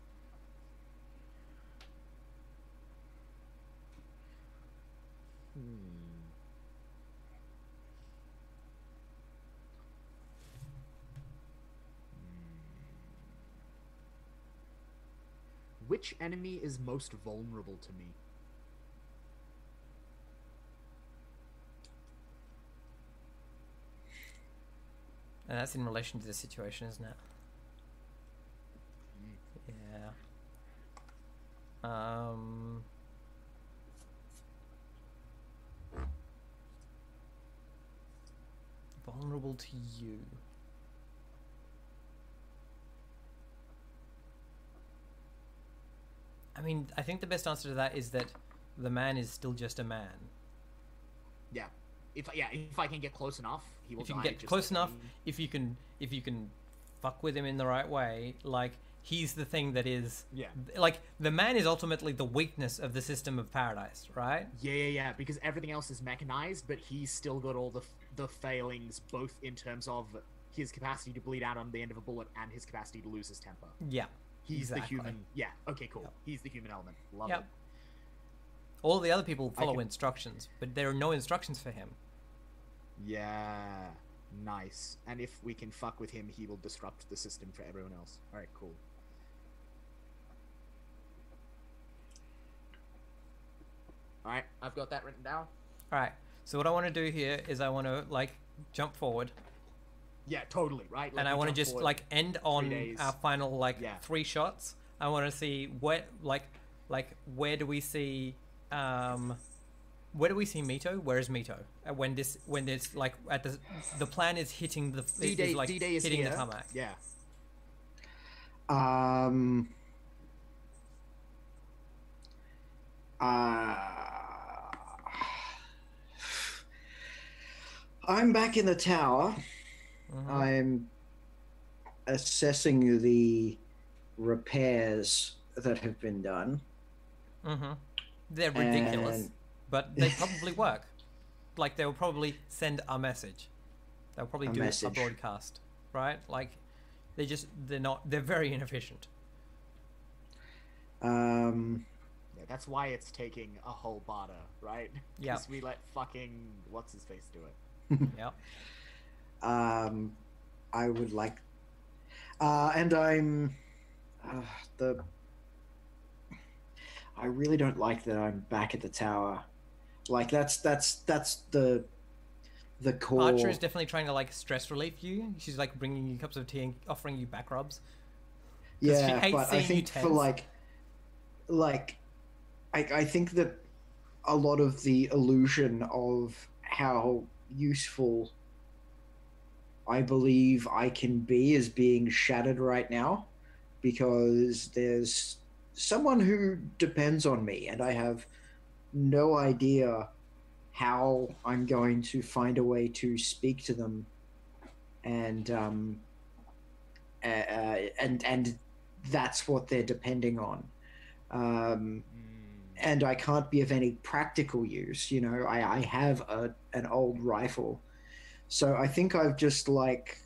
Which enemy is most vulnerable to me? And that's in relation to the situation, isn't it? Yeah. Vulnerable to you. I mean, I think the best answer to that is that the man is still just a man. Yeah. If I can get close enough, he will If you can die get just close like enough, me. if you can fuck with him in the right way, like he's the thing that is Yeah. like the man is ultimately the weakness of the system of paradise, right? Yeah, because everything else is mechanized, but he's still got all the failings, both in terms of his capacity to bleed out on the end of a bullet and his capacity to lose his temper. Yeah. He's exactly. the human. Yeah, okay, cool. Yep. He's the human element. Love Yep. it. All the other people follow can- instructions, but there are no instructions for him. Yeah, nice. And if we can fuck with him, he will disrupt the system for everyone else. Alright, cool. Alright, I've got that written down. All right. So what I want to do here is I want to like jump forward, Yeah, totally, right? and I want to just like end on days. our final like Yeah. 3 shots. I want to see where where do we see Mito? Where is Mito? When this like at the plan is hitting the D-Day, is like D-Day is hitting here. the tarmac. Yeah. Um. Uh, I'm back in the tower. Mm-hmm. I'm assessing the repairs that have been done. Mm-hmm. They're ridiculous, And but they probably work. Like they'll probably send a message. They'll probably A do a message. broadcast, right? Like they're very inefficient. um, Yeah, that's why it's taking a whole barter, right? Yeah. Because we let fucking what's his face do it. Yeah. I would like, and I'm the. I really don't like that I'm back at the tower. Like that's the core. Archer is definitely trying to like stress relieve you. She's like bringing you cups of tea and offering you back rubs. 'Cause she Yeah, hates but I seeing you think for tense. like I think that a lot of the illusion of how useful I believe I can be is being shattered right now because there's someone who depends on me and I have no idea how I'm going to find a way to speak to them and and that's what they're depending on. And I can't be of any practical use. You know, I have an old rifle. So I think I've just like,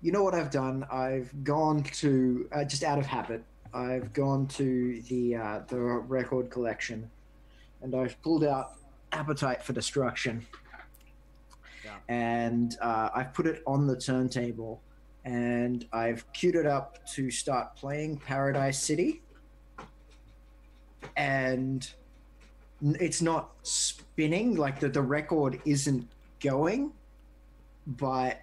you know what I've done? I've gone to, just out of habit, I've gone to the record collection and I've pulled out Appetite for Destruction. Yeah. And I've put it on the turntable and I've queued it up to start playing Paradise City. And it's not spinning, like the record isn't going, but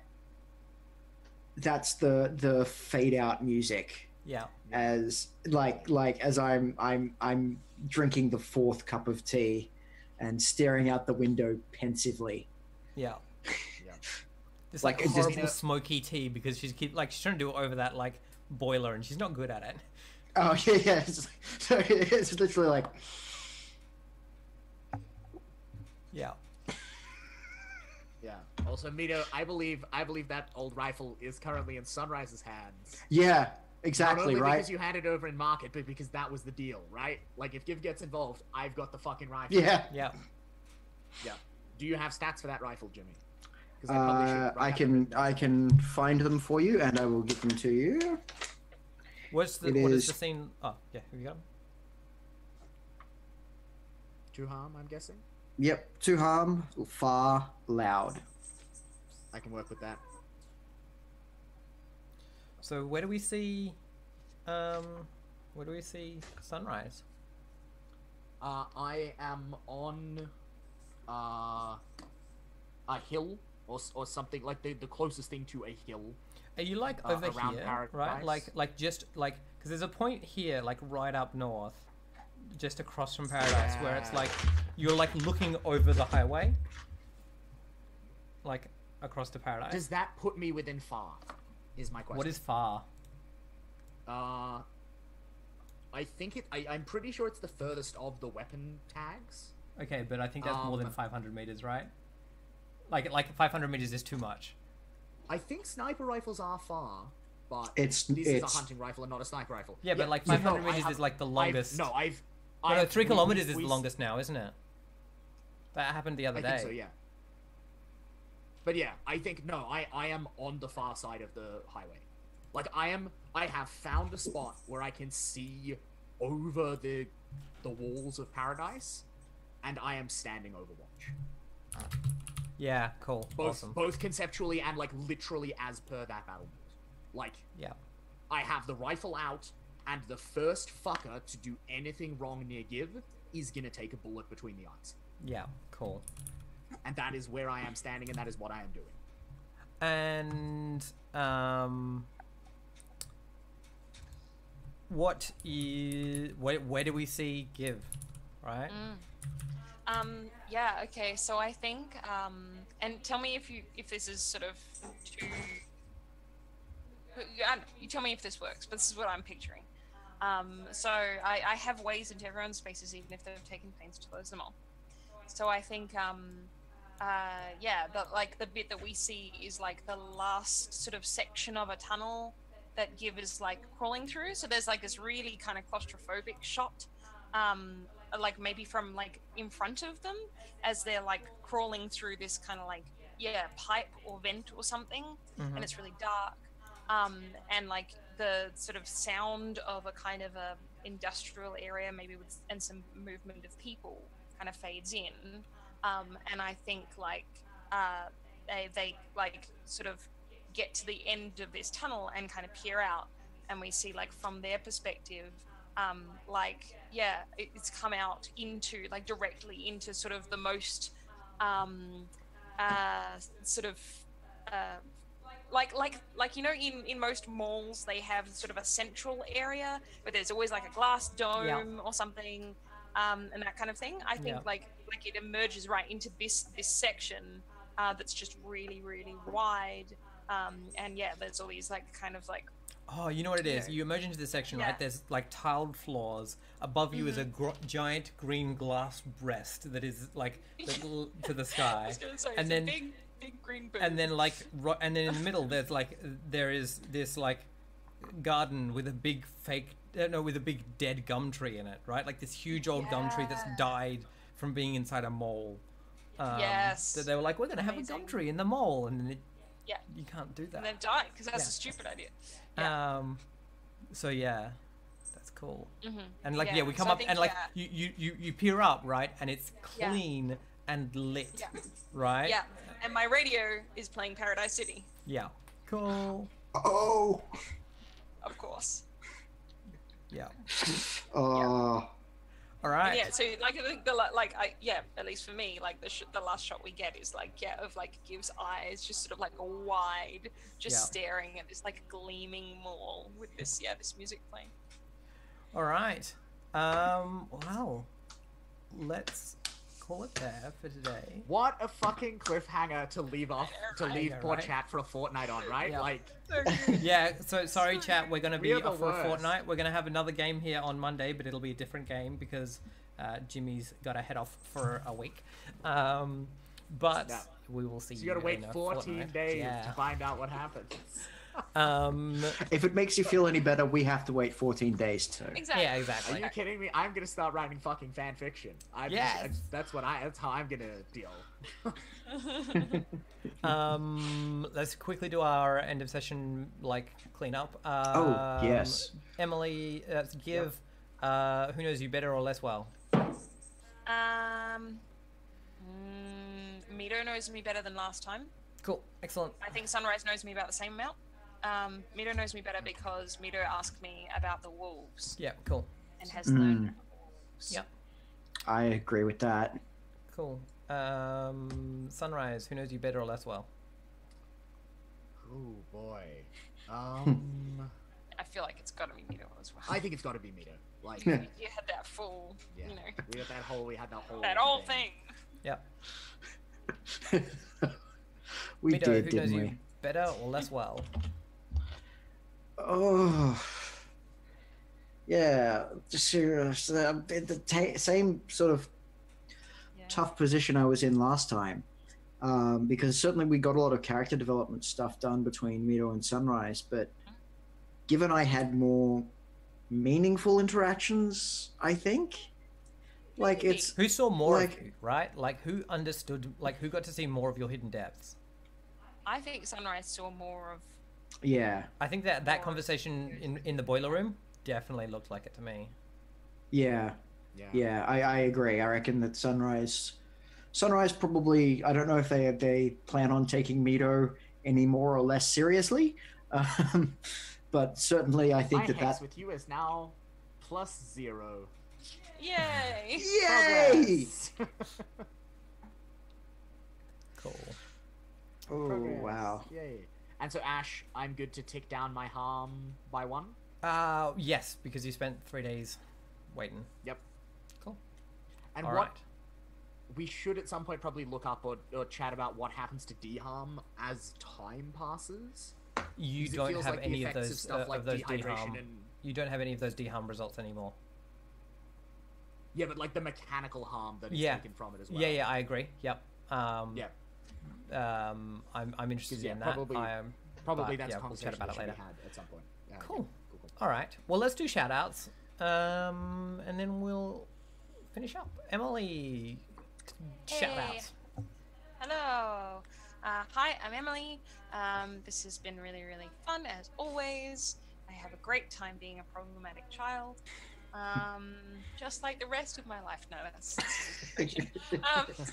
that's the fade out music Yeah. as like as I'm drinking the fourth cup of tea and staring out the window pensively. Yeah. Yeah. It's Like, like it just- horrible smoky tea because she's she's trying to do it over that like boiler and she's not good at it. Oh yeah. It's literally like, Yeah. Yeah. Also, Mito, I believe that old rifle is currently in Sunrise's hands. yeah, Not exactly, only right? because you had it over in market, but because that was the deal, right? Like, if Give gets involved, I've got the fucking rifle. Yeah. Yeah. Yeah. Do you have stats for that rifle, Jimmy? 'Cause I publish it right I after can the- I can find them for you and I will give them to you. What is the is- scene? Oh, yeah. Here we go. Two harm, I'm guessing. Yep, to harm, far, loud. I can work with that. So where do we see sunrise? I am on a hill or something like the closest thing to a hill. Are you like over around here, Paradise? right? Like just like because there's a point here, like right up north, just across from Paradise, where it's like you're like looking over the highway, like across to Paradise. Does that put me within far? Is my question. What is far? I think I'm pretty sure it's the furthest of the weapon tags. Okay, but I think that's more than 500 meters, right? Like 500 meters is too much. I think sniper rifles are far, but It's- this is it's- a hunting rifle and not a sniper rifle. Yeah, but like no, 500 I meters have- is like the I've- longest. No, I've. No, 3 we- kilometers is we- the longest now, isn't it? That happened the other I day. think so, yeah. But yeah, I think no, I am on the far side of the highway. Like I have found a spot where I can see over the walls of Paradise, and I am standing Overwatch. Yeah, cool. Awesome. Both conceptually and like literally as per that battle mode. Like Yeah. I have the rifle out, and the first fucker to do anything wrong near Give is gonna take a bullet between the eyes. Yeah, cool. And that is where I am standing, and that is what I am doing. And where do we see Give, right? Yeah, okay, so I think and tell me if this is sort of too You tell me if this works, but this is what I'm picturing. So I have ways into everyone's spaces, even if they've taken pains to close them all. So I think, the bit that we see is like the last sort of section of a tunnel that Give is like crawling through. So there's like this really kind of claustrophobic shot, like maybe from like in front of them as they're like crawling through this kind of like pipe or vent or something, and it's really dark, and like the sort of sound of a kind of a industrial area, maybe with and some movement of people, kind of fades in, and I think like they like sort of get to the end of this tunnel and kind of peer out, and we see like from their perspective, it's come out into like directly into sort of the most sort of like you know, in most malls they have sort of a central area where there's always like a glass dome or something, and that kind of thing. I think like it emerges right into this section that's just really wide, and there's all these like kind of like, oh, you know what it is? You emerge into this section, right? There's like tiled floors. Above you is a giant green glass breast that is like to the sky. I was gonna say, and it's then a big green boob. and then and then in the middle there is this like garden with a big with a big dead gum tree in it, right? Like this huge old gum tree that's died from being inside a mall. Yes. So they were like, we're gonna have a gum tree in the mall, and then you can't do that. And then died because that's a stupid idea. So that's cool. And like we So come I up think, and like you peer up, right, and it's clean and lit, right? Yeah, and my radio is playing Paradise City. Yeah. Cool. Oh. Of course. Yeah. Oh. All right. Yeah, so like I think at least for me, like the last shot we get is like of like Give's eyes just sort of like wide, just staring at this like gleaming mall with this this music playing. All right. Well, let's call it there for today. What a fucking cliffhanger to leave poor right? chat for a fortnight on, right? Yeah. Like, Yeah, so sorry chat, we're going to be We are the off for a worst. fortnight. We're going to have another game here on Monday, but it'll be a different game because Jimmy's got to head off for a week. But Yeah. we will see so you you gotta wait in a 14 fortnight. days Yeah. to find out what happens. If it makes you feel any better, we have to wait 14 days too. Exactly. Yeah, Are exactly. you kidding me? I'm gonna start writing fucking fan fiction. Yes. That's how I'm gonna deal. Let's quickly do our end of session like cleanup. Oh, yes. Emily, Give. Who knows you better or less well? Mito knows me better than last time. Cool, excellent. I think Sunrise knows me about the same amount. Mito knows me better because Mito asked me about the wolves Yeah, cool. and has learned about the wolves. Yep. I agree with that. Cool. Sunrise, who knows you better or less well? Oh boy. I feel like it's got to be Mito as well. I think it's gotta be Mito. Like, You had that full, yeah. you know, We had that whole that whole thing. Yep. We Mito, did, who didn't knows we? you better or less well? Oh. Yeah, just in the same sort of tough position I was in last time. Because certainly we got a lot of character development stuff done between Mito and Sunrise, but given I had more meaningful interactions, I think. Like it's Who saw more Like- of you, right? Like who understood, like who got to see more of your hidden depths? I think Sunrise saw more of. yeah. I think that conversation in the boiler room definitely looked like it to me. Yeah. Yeah, I agree. I reckon that Sunrise probably, I don't know if they plan on taking Mito any more or less seriously, but certainly I think My that hex with you is now +0. Yay! Yay! Progress. Cool. Oh Progress. wow. Yay. And so Ash, I'm good to tick down my harm by 1. Yes, because you spent 3 days waiting. Yep. Cool. And All what right. we should at some point probably look up or chat about what happens to deharm as time passes. You Because it don't feels have like the any of effects those stuff like of those dehydration deharm. and You don't have any of those deharm results anymore. yeah, but like the mechanical harm that is Yeah. taken from it as well. Yeah, I agree. Yep. Yeah. I'm interested Yeah, in that. probably- I am. Probably but, that's yeah, a we'll chat conversation about that it should later. be had at some point. Yeah, Cool. yeah, cool. All right. Well, let's do shout outs. And then we'll finish up. Emily, shout Hey. outs. Hello. Hi, I'm Emily. This has been really, really fun as always. I have a great time being a problematic child. Just like the rest of my life. No, that's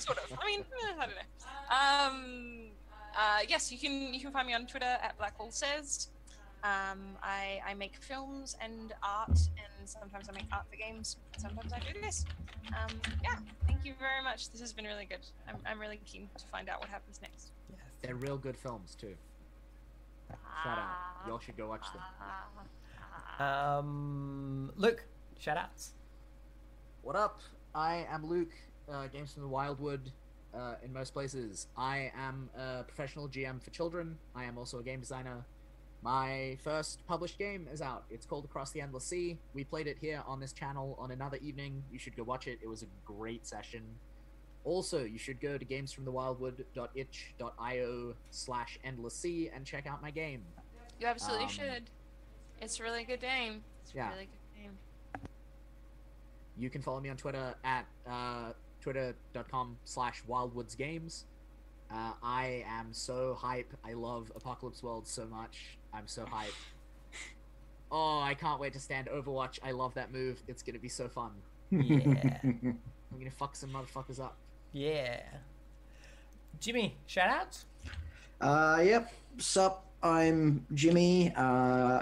sort of. I mean, I don't know. Yes, you can find me on Twitter at blackwallsays. I make films and art, and sometimes I make art for games. Sometimes I do this. Yeah, thank you very much. This has been really good. I'm really keen to find out what happens next. Yes. They're real good films too. Shout out. Y'all should go watch them. Luke, shout outs. What up? I am Luke, Games from the Wildwood, in most places. I am a professional GM for children. I am also a game designer. My first published game is out. It's called Across the Endless Sea. We played it here on this channel on another evening. You should go watch it. It was a great session. Also, you should go to gamesfromthewildwood.itch.io/endlesssea and check out my game. You absolutely should. It's a really good game. It's a Yeah. really good game. You can follow me on Twitter at twitter.com/wildwoodsgames. I am so hype. I love Apocalypse World so much. I'm so hype. Oh, I can't wait to stand Overwatch. I love that move. It's gonna be so fun. Yeah. I'm gonna fuck some motherfuckers up. Yeah. Jimmy, shout outs. Yep. Sup, I'm Jimmy.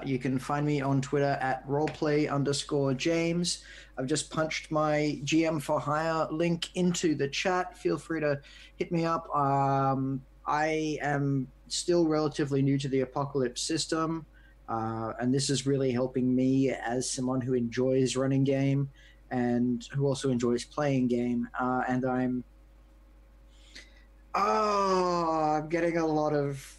You can find me on Twitter at roleplay_James. I've just punched my GM for hire link into the chat. Feel free to hit me up. I am still relatively new to the Apocalypse system, and this is really helping me as someone who enjoys running game and who also enjoys playing game. And I'm getting a lot of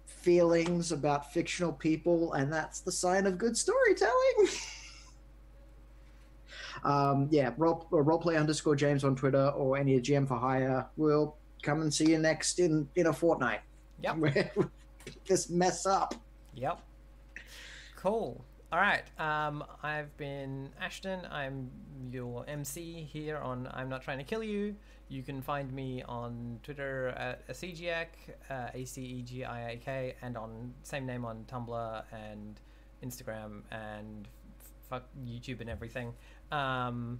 feelings about fictional people, and that's the sign of good storytelling. Yeah, roleplay_James on Twitter or any of GM for hire. We'll come and see you next in a fortnight. Yep. Where we pick this mess up. Yep. Cool. All right. I've been Ashton. I'm your MC here on I'm Not Trying to Kill You. You can find me on Twitter at Acegiak, ACEGIAK, and on same name on Tumblr and Instagram and fuck YouTube and everything. And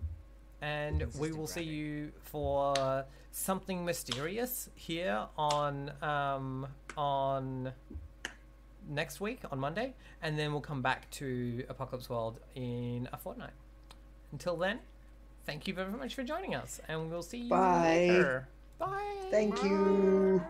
we will see you for something mysterious here on next week on Monday, and then we'll come back to Apocalypse World in a fortnight. Until then, thank you very much for joining us, and we'll see you Bye. later. Bye. Thank you.